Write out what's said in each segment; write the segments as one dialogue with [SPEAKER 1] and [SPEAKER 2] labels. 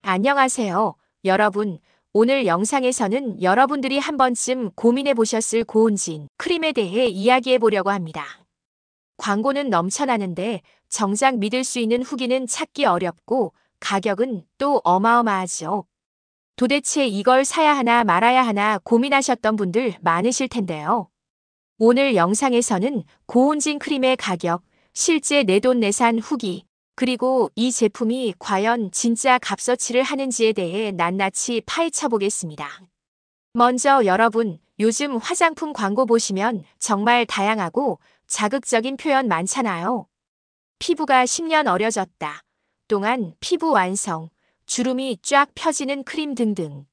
[SPEAKER 1] 안녕하세요, 여러분. 오늘 영상에서는 여러분들이 한 번쯤 고민해 보셨을 고온진 크림에 대해 이야기해 보려고 합니다. 광고는 넘쳐나는데 정작 믿을 수 있는 후기는 찾기 어렵고 가격은 또 어마어마하죠. 도대체 이걸 사야 하나 말아야 하나 고민하셨던 분들 많으실 텐데요. 오늘 영상에서는 고온진 크림의 가격, 실제 내돈내산 후기, 그리고 이 제품이 과연 진짜 값어치를 하는지에 대해 낱낱이 파헤쳐 보겠습니다. 먼저 여러분, 요즘 화장품 광고 보시면 정말 다양하고 자극적인 표현 많잖아요. 피부가 10년 어려졌다. 동안 피부 완성, 주름이 쫙 펴지는 크림 등등.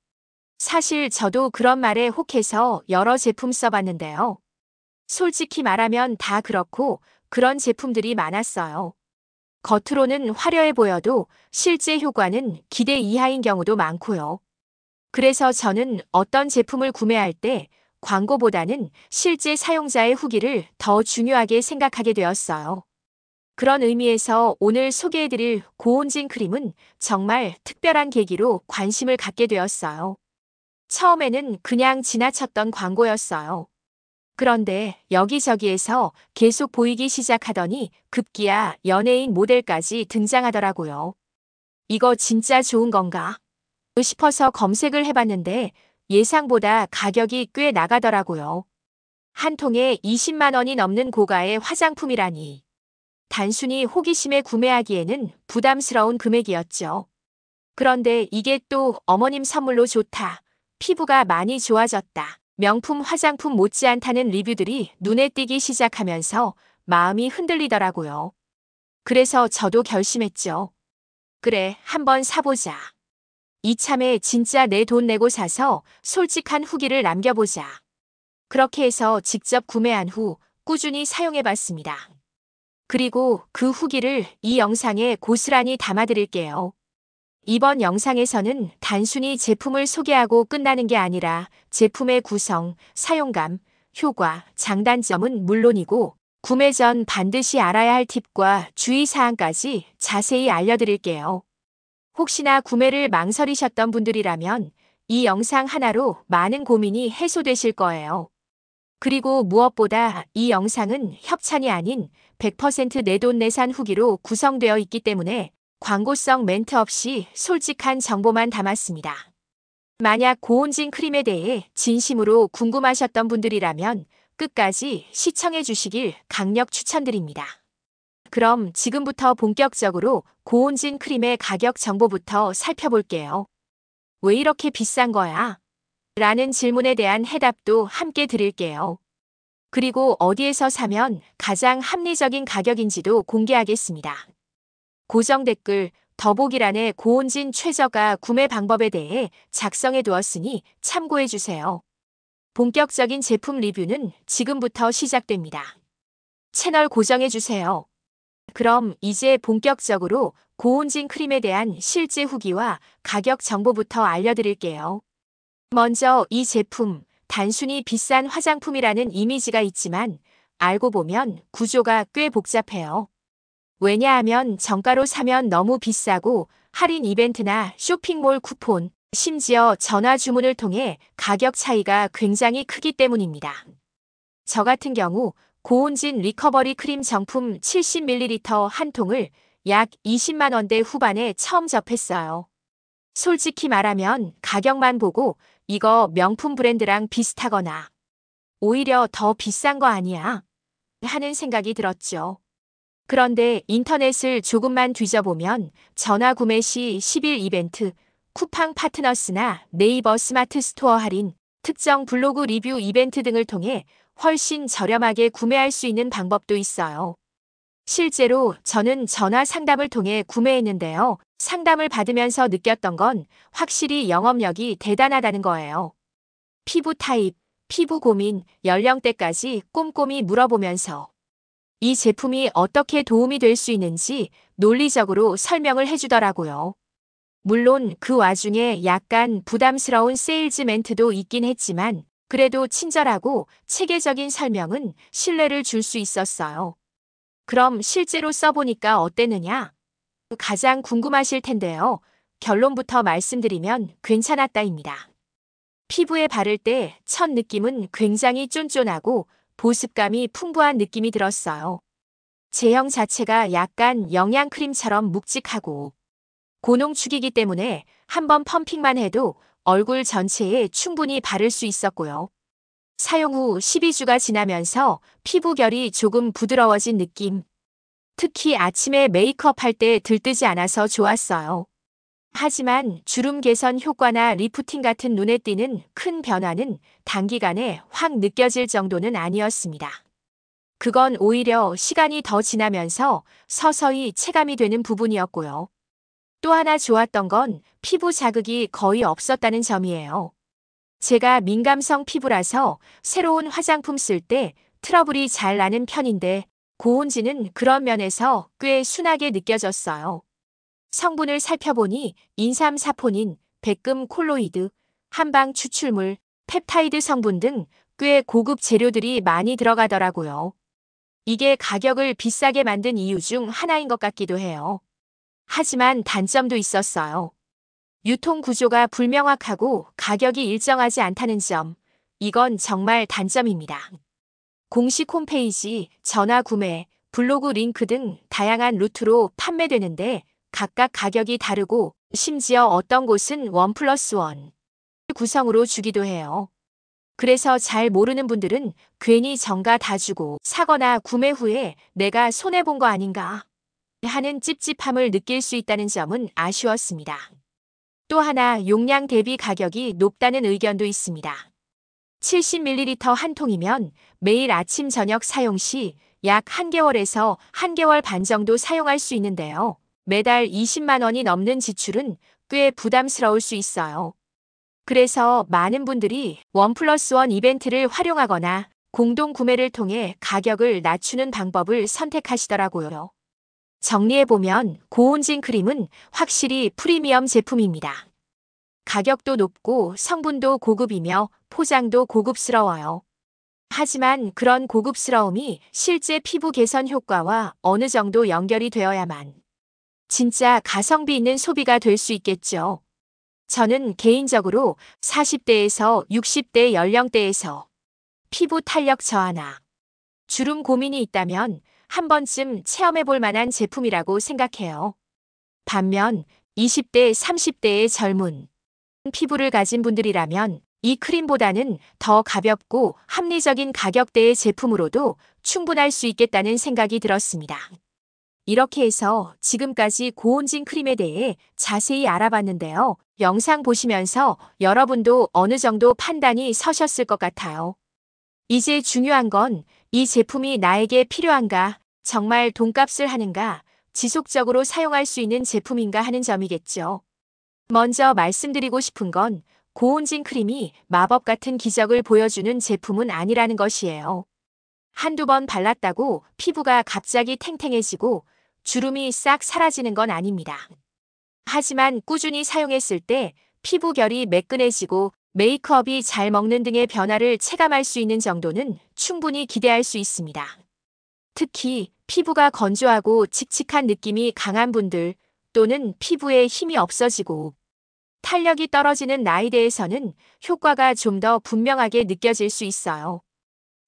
[SPEAKER 1] 사실 저도 그런 말에 혹해서 여러 제품 써봤는데요. 솔직히 말하면 다 그렇고 그런 제품들이 많았어요. 겉으로는 화려해 보여도 실제 효과는 기대 이하인 경우도 많고요. 그래서 저는 어떤 제품을 구매할 때 광고보다는 실제 사용자의 후기를 더 중요하게 생각하게 되었어요. 그런 의미에서 오늘 소개해드릴 고온진 크림은 정말 특별한 계기로 관심을 갖게 되었어요. 처음에는 그냥 지나쳤던 광고였어요. 그런데 여기저기에서 계속 보이기 시작하더니 급기야 연예인 모델까지 등장하더라고요. 이거 진짜 좋은 건가? 싶어서 검색을 해봤는데 예상보다 가격이 꽤 나가더라고요. 한 통에 20만 원이 넘는 고가의 화장품이라니. 단순히 호기심에 구매하기에는 부담스러운 금액이었죠. 그런데 이게 또 어머님 선물로 좋다. 피부가 많이 좋아졌다. 명품 화장품 못지않다는 리뷰들이 눈에 띄기 시작하면서 마음이 흔들리더라고요. 그래서 저도 결심했죠. 그래, 한번 사보자. 이참에 진짜 내 돈 내고 사서 솔직한 후기를 남겨보자. 그렇게 해서 직접 구매한 후 꾸준히 사용해봤습니다. 그리고 그 후기를 이 영상에 고스란히 담아드릴게요. 이번 영상에서는 단순히 제품을 소개하고 끝나는 게 아니라 제품의 구성, 사용감, 효과, 장단점은 물론이고 구매 전 반드시 알아야 할 팁과 주의사항까지 자세히 알려드릴게요. 혹시나 구매를 망설이셨던 분들이라면 이 영상 하나로 많은 고민이 해소되실 거예요. 그리고 무엇보다 이 영상은 협찬이 아닌 100% 내돈내산 후기로 구성되어 있기 때문에 광고성 멘트 없이 솔직한 정보만 담았습니다. 만약 고온진 크림에 대해 진심으로 궁금하셨던 분들이라면 끝까지 시청해 주시길 강력 추천드립니다. 그럼 지금부터 본격적으로 고온진 크림의 가격 정보부터 살펴볼게요. 왜 이렇게 비싼 거야? 라는 질문에 대한 해답도 함께 드릴게요. 그리고 어디에서 사면 가장 합리적인 가격인지도 공개하겠습니다. 고정 댓글, 더보기란에 고온진 최저가 구매 방법에 대해 작성해 두었으니 참고해 주세요. 본격적인 제품 리뷰는 지금부터 시작됩니다. 채널 고정해 주세요. 그럼 이제 본격적으로 고온진 크림에 대한 실제 후기와 가격 정보부터 알려드릴게요. 먼저 이 제품, 단순히 비싼 화장품이라는 이미지가 있지만 알고 보면 구조가 꽤 복잡해요. 왜냐하면 정가로 사면 너무 비싸고 할인 이벤트나 쇼핑몰 쿠폰, 심지어 전화 주문을 통해 가격 차이가 굉장히 크기 때문입니다. 저 같은 경우 고온진 리커버리 크림 정품 70ml 한 통을 약 20만 원대 후반에 처음 접했어요. 솔직히 말하면 가격만 보고 이거 명품 브랜드랑 비슷하거나 오히려 더 비싼 거 아니야? 하는 생각이 들었죠. 그런데 인터넷을 조금만 뒤져보면 전화 구매 시 10일 이벤트, 쿠팡 파트너스나 네이버 스마트 스토어 할인, 특정 블로그 리뷰 이벤트 등을 통해 훨씬 저렴하게 구매할 수 있는 방법도 있어요. 실제로 저는 전화 상담을 통해 구매했는데요. 상담을 받으면서 느꼈던 건 확실히 영업력이 대단하다는 거예요. 피부 타입, 피부 고민, 연령대까지 꼼꼼히 물어보면서 이 제품이 어떻게 도움이 될 수 있는지 논리적으로 설명을 해주더라고요. 물론 그 와중에 약간 부담스러운 세일즈 멘트도 있긴 했지만 그래도 친절하고 체계적인 설명은 신뢰를 줄 수 있었어요. 그럼 실제로 써보니까 어땠느냐? 가장 궁금하실 텐데요. 결론부터 말씀드리면 괜찮았다입니다. 피부에 바를 때 첫 느낌은 굉장히 쫀쫀하고 보습감이 풍부한 느낌이 들었어요. 제형 자체가 약간 영양크림처럼 묵직하고 고농축이기 때문에 한번 펌핑만 해도 얼굴 전체에 충분히 바를 수 있었고요. 사용 후 12주가 지나면서 피부결이 조금 부드러워진 느낌. 특히 아침에 메이크업 할 때 들뜨지 않아서 좋았어요. 하지만 주름 개선 효과나 리프팅 같은 눈에 띄는 큰 변화는 단기간에 확 느껴질 정도는 아니었습니다. 그건 오히려 시간이 더 지나면서 서서히 체감이 되는 부분이었고요. 또 하나 좋았던 건 피부 자극이 거의 없었다는 점이에요. 제가 민감성 피부라서 새로운 화장품 쓸 때 트러블이 잘 나는 편인데 고온지는 그런 면에서 꽤 순하게 느껴졌어요. 성분을 살펴보니 인삼 사포닌, 백금 콜로이드, 한방 추출물, 펩타이드 성분 등 꽤 고급 재료들이 많이 들어가더라고요. 이게 가격을 비싸게 만든 이유 중 하나인 것 같기도 해요. 하지만 단점도 있었어요. 유통 구조가 불명확하고 가격이 일정하지 않다는 점. 이건 정말 단점입니다. 공식 홈페이지, 전화 구매, 블로그 링크 등 다양한 루트로 판매되는데 각각 가격이 다르고 심지어 어떤 곳은 1+1 구성으로 주기도 해요. 그래서 잘 모르는 분들은 괜히 정가 다 주고 사거나 구매 후에 내가 손해본 거 아닌가 하는 찝찝함을 느낄 수 있다는 점은 아쉬웠습니다. 또 하나 용량 대비 가격이 높다는 의견도 있습니다. 70ml 한 통이면 매일 아침 저녁 사용 시 약 1개월에서 1개월 반 정도 사용할 수 있는데요. 매달 20만 원이 넘는 지출은 꽤 부담스러울 수 있어요. 그래서 많은 분들이 1+1 이벤트를 활용하거나 공동 구매를 통해 가격을 낮추는 방법을 선택하시더라고요. 정리해보면 고온진 크림은 확실히 프리미엄 제품입니다. 가격도 높고 성분도 고급이며 포장도 고급스러워요. 하지만 그런 고급스러움이 실제 피부 개선 효과와 어느 정도 연결이 되어야만 진짜 가성비 있는 소비가 될 수 있겠죠. 저는 개인적으로 40대에서 60대 연령대에서 피부 탄력 저하나 주름 고민이 있다면 한 번쯤 체험해 볼 만한 제품이라고 생각해요. 반면 20대, 30대의 젊은 피부를 가진 분들이라면 이 크림보다는 더 가볍고 합리적인 가격대의 제품으로도 충분할 수 있겠다는 생각이 들었습니다. 이렇게 해서 지금까지 고온진 크림에 대해 자세히 알아봤는데요. 영상 보시면서 여러분도 어느 정도 판단이 서셨을 것 같아요. 이제 중요한 건 이 제품이 나에게 필요한가, 정말 돈값을 하는가, 지속적으로 사용할 수 있는 제품인가 하는 점이겠죠. 먼저 말씀드리고 싶은 건 고온진 크림이 마법 같은 기적을 보여주는 제품은 아니라는 것이에요. 한두 번 발랐다고 피부가 갑자기 탱탱해지고 주름이 싹 사라지는 건 아닙니다. 하지만 꾸준히 사용했을 때 피부결이 매끈해지고 메이크업이 잘 먹는 등의 변화를 체감할 수 있는 정도는 충분히 기대할 수 있습니다. 특히 피부가 건조하고 칙칙한 느낌이 강한 분들 또는 피부에 힘이 없어지고 탄력이 떨어지는 나이대에서는 효과가 좀 더 분명하게 느껴질 수 있어요.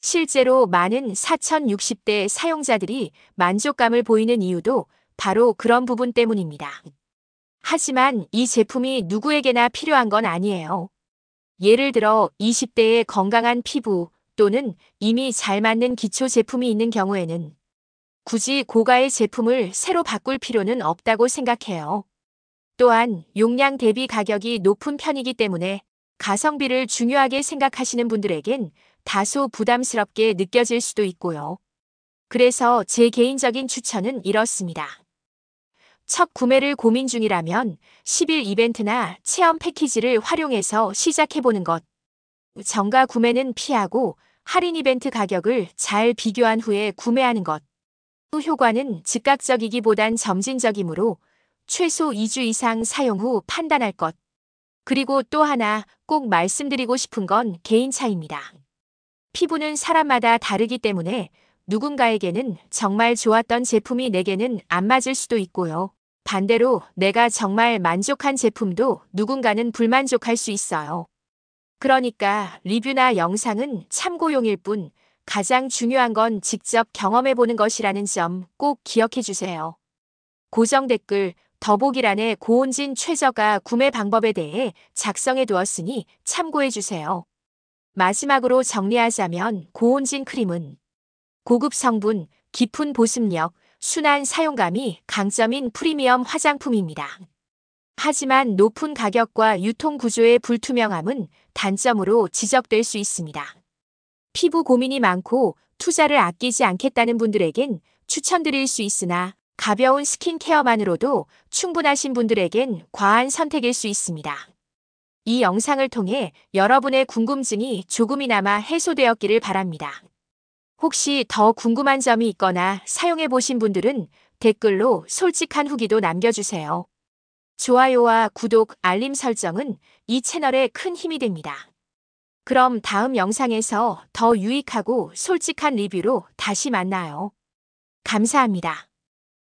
[SPEAKER 1] 실제로 많은 4060대 사용자들이 만족감을 보이는 이유도 바로 그런 부분 때문입니다. 하지만 이 제품이 누구에게나 필요한 건 아니에요. 예를 들어 20대의 건강한 피부 또는 이미 잘 맞는 기초 제품이 있는 경우에는 굳이 고가의 제품을 새로 바꿀 필요는 없다고 생각해요. 또한 용량 대비 가격이 높은 편이기 때문에 가성비를 중요하게 생각하시는 분들에겐 다소 부담스럽게 느껴질 수도 있고요. 그래서 제 개인적인 추천은 이렇습니다. 첫 구매를 고민 중이라면 10일 이벤트나 체험 패키지를 활용해서 시작해보는 것. 정가 구매는 피하고 할인 이벤트 가격을 잘 비교한 후에 구매하는 것. 효과는 즉각적이기보단 점진적이므로 최소 2주 이상 사용 후 판단할 것. 그리고 또 하나 꼭 말씀드리고 싶은 건 개인 차이입니다. 피부는 사람마다 다르기 때문에 누군가에게는 정말 좋았던 제품이 내게는 안 맞을 수도 있고요. 반대로 내가 정말 만족한 제품도 누군가는 불만족할 수 있어요. 그러니까 리뷰나 영상은 참고용일 뿐 가장 중요한 건 직접 경험해 보는 것이라는 점 꼭 기억해 주세요. 고정 댓글, 더보기란에 고온진 최저가 구매 방법에 대해 작성해 두었으니 참고해 주세요. 마지막으로 정리하자면 고온진 크림은 고급 성분, 깊은 보습력, 순한 사용감이 강점인 프리미엄 화장품입니다. 하지만 높은 가격과 유통 구조의 불투명함은 단점으로 지적될 수 있습니다. 피부 고민이 많고 투자를 아끼지 않겠다는 분들에겐 추천드릴 수 있으나 가벼운 스킨케어만으로도 충분하신 분들에겐 과한 선택일 수 있습니다. 이 영상을 통해 여러분의 궁금증이 조금이나마 해소되었기를 바랍니다. 혹시 더 궁금한 점이 있거나 사용해 보신 분들은 댓글로 솔직한 후기도 남겨주세요. 좋아요와 구독, 알림 설정은 이 채널에 큰 힘이 됩니다. 그럼 다음 영상에서 더 유익하고 솔직한 리뷰로 다시 만나요. 감사합니다.